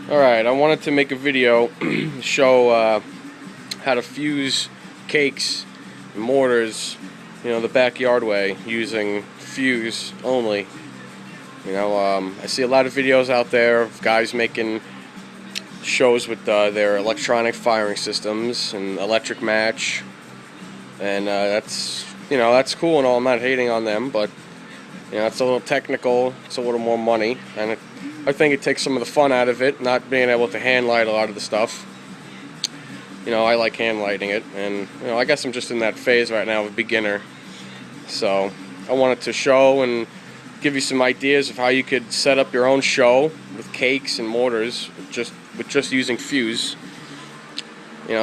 Alright, I wanted to make a video show how to fuse cakes and mortars, the backyard way, using fuse only. I see a lot of videos out there of guys making shows with their electronic firing systems and electric match, and that's cool and all. I'm not hating on them, but it's a little technical, it's a little more money, and I think it takes some of the fun out of it, not being able to hand light a lot of the stuff. I like hand lighting it, and I guess I'm just in that phase right now of a beginner. So I wanted to show and give you some ideas of how you could set up your own show with cakes and mortars with just using fuse.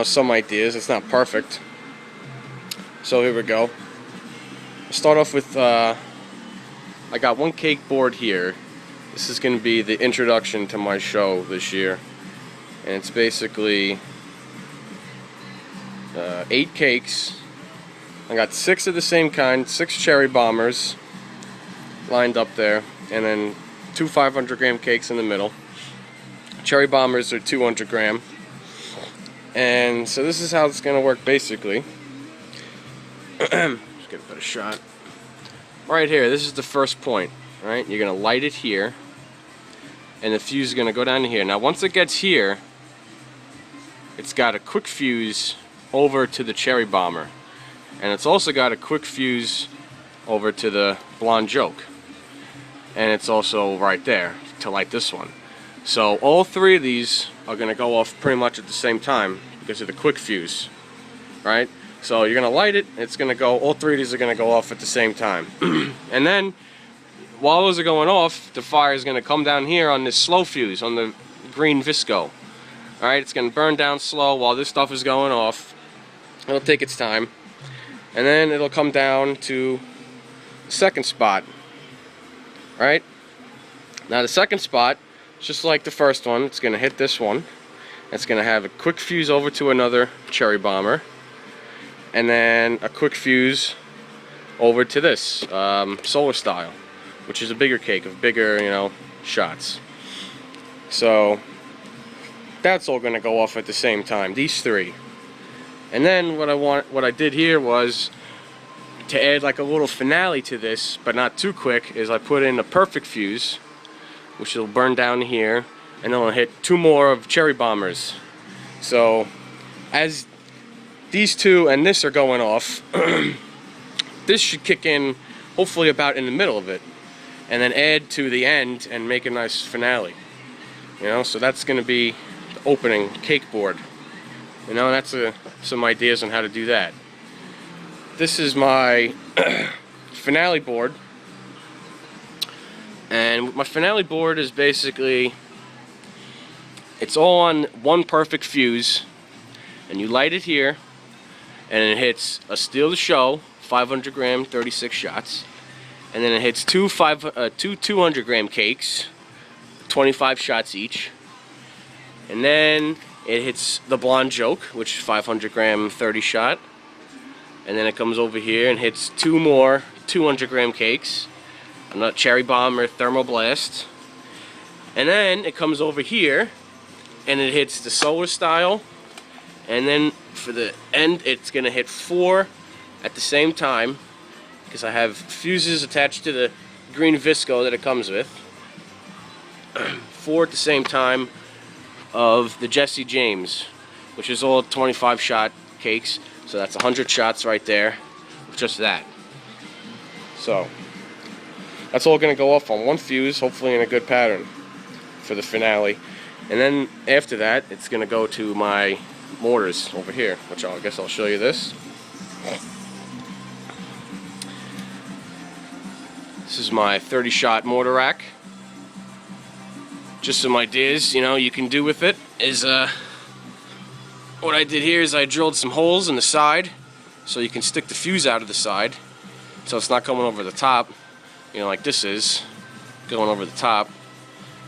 Some ideas. It's not perfect. So here we go. I'll start off with I got one cake board here. This is going to be the introduction to my show this year, and it's basically 8 cakes. I got 6 of the same kind, 6 cherry bombers lined up there, and then 2 500-gram cakes in the middle. Cherry bombers are 200 gram, and so this is how it's going to work basically. Just get a better shot. Right here, this is the first point. Right, you're going to light it here, and the fuse is going to go down to here. Now once it gets here, it's got a quick fuse over to the cherry bomber, and it's also got a quick fuse over to the blonde joke, and it's also right there to light this one. So all 3 of these are going to go off pretty much at the same time because of the quick fuse, right? So you're going to light it, it's going to go, all 3 of these are going to go off at the same time. And then while those are going off, the fire is going to come down here on this slow fuse, on the green Visco. Alright, it's going to burn down slow while this stuff is going off. It'll take its time. And then it'll come down to the second spot. Alright? Now the second spot, just like the first one, it's going to hit this one. It's going to have a quick fuse over to another cherry bomber. And then a quick fuse over to this, solar style, which is a bigger cake of bigger, shots. So that's all going to go off at the same time, these 3. And then what I did here was to add like a little finale to this, but not too quick, is I put in a perfect fuse, which will burn down here, and then I'll hit 2 more of cherry bombers. So as these 2 and this are going off, this should kick in hopefully about in the middle of it, and then add to the end and make a nice finale. So that's going to be the opening cake board. And that's some ideas on how to do that. This is my finale board, and my finale board is basically, it's all on one perfect fuse, and you light it here, and it hits a Steal the Show 500-gram 36 shots. And then it hits 2 200-gram cakes, 25 shots each. And then it hits the blonde joke, which is 500-gram 30 shot. And then it comes over here and hits 2 more 200-gram cakes, another cherry bomber thermal blast. And then it comes over here and it hits the solar style. And then for the end, it's going to hit 4 at the same time, because I have fuses attached to the green Visco that it comes with. 4 at the same time of the Jesse James, which is all 25 shot cakes. So that's 100 shots right there, just that. So that's all going to go off on one fuse, hopefully in a good pattern for the finale. And then after that, it's going to go to my mortars over here, which I guess I'll show you this. This is my 30-shot mortar rack. Just some ideas, you can do with it is, what I did here is I drilled some holes in the side so you can stick the fuse out of the side, so it's not coming over the top, like this is going over the top.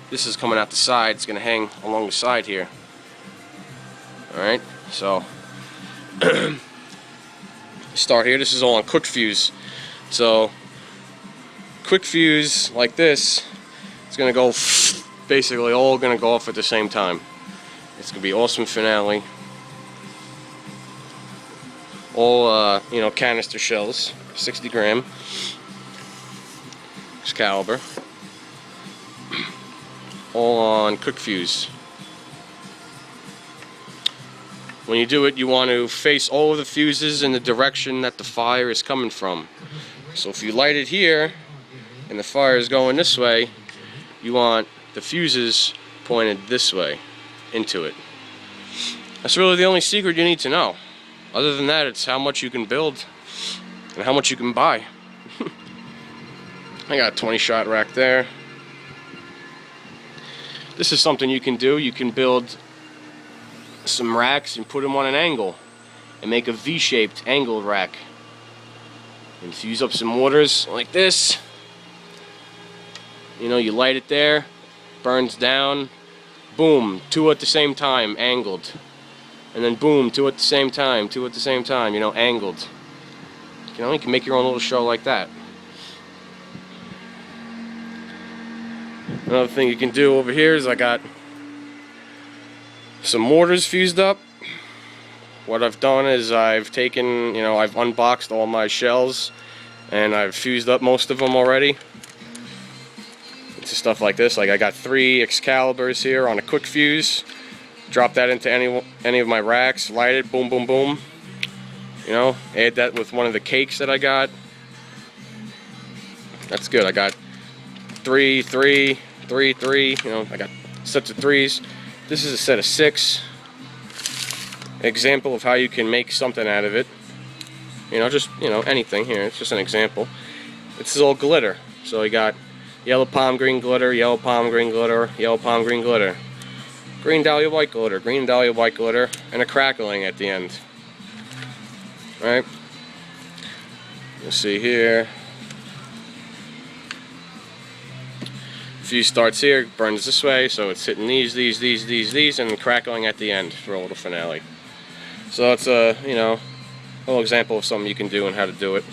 This is coming out the side. It's going to hang along the side here. Alright, so start here. This is all on quick fuse. So quick fuse like this, it's going to go basically all gonna go off at the same time. It's gonna be awesome finale. All you know, canister shells, 60 gram Excalibur, all on quick fuse. When you do it, you want to face all of the fuses in the direction that the fire is coming from. So if you light it here and the fire is going this way, you want the fuses pointed this way into it. That's really the only secret you need to know. Other than that, it's how much you can build and how much you can buy. I got a 20 shot rack there. This is something you can do. You can build some racks and put them on an angle and make a V-shaped angled rack, and fuse up some mortars like this. You know, you light it there, burns down, boom, 2 at the same time, angled, and then boom, 2 at the same time, 2 at the same time, you know, angled. You know, you can make your own little show like that. Another thing you can do over here is I got some mortars fused up. What I've done is I've taken, you know, I've unboxed all my shells and I've fused up most of them already. It's stuff like this. Like I got 3 Excaliburs here on a quick fuse. Drop that into any of my racks, light it, boom, boom, boom. You know, add that with one of the cakes that I got. That's good. I got 3, 3, 3, 3. You know, I got sets of 3s. This is a set of 6. Example of how you can make something out of it. You know, just, you know, anything here. It's just an example. This is all glitter. So we got yellow palm green glitter, yellow palm green glitter, yellow palm green glitter, green dahlia white glitter, green dahlia white glitter, and a crackling at the end. Right? You'll see here. Fuse starts here, burns this way, so it's hitting these, and crackling at the end for a little finale. So that's a, you know, a little example of something you can do and how to do it.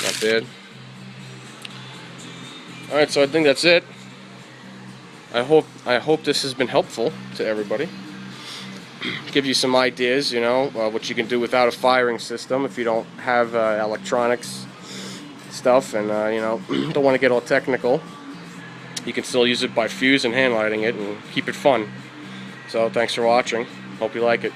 Not bad. Alright, so I think that's it. I hope this has been helpful to everybody. Give you some ideas, you know, what you can do without a firing system if you don't have electronics stuff, and you know, don't want to get all technical. You can still use it by fuse and hand lighting it and keep it fun. So thanks for watching. Hope you like it.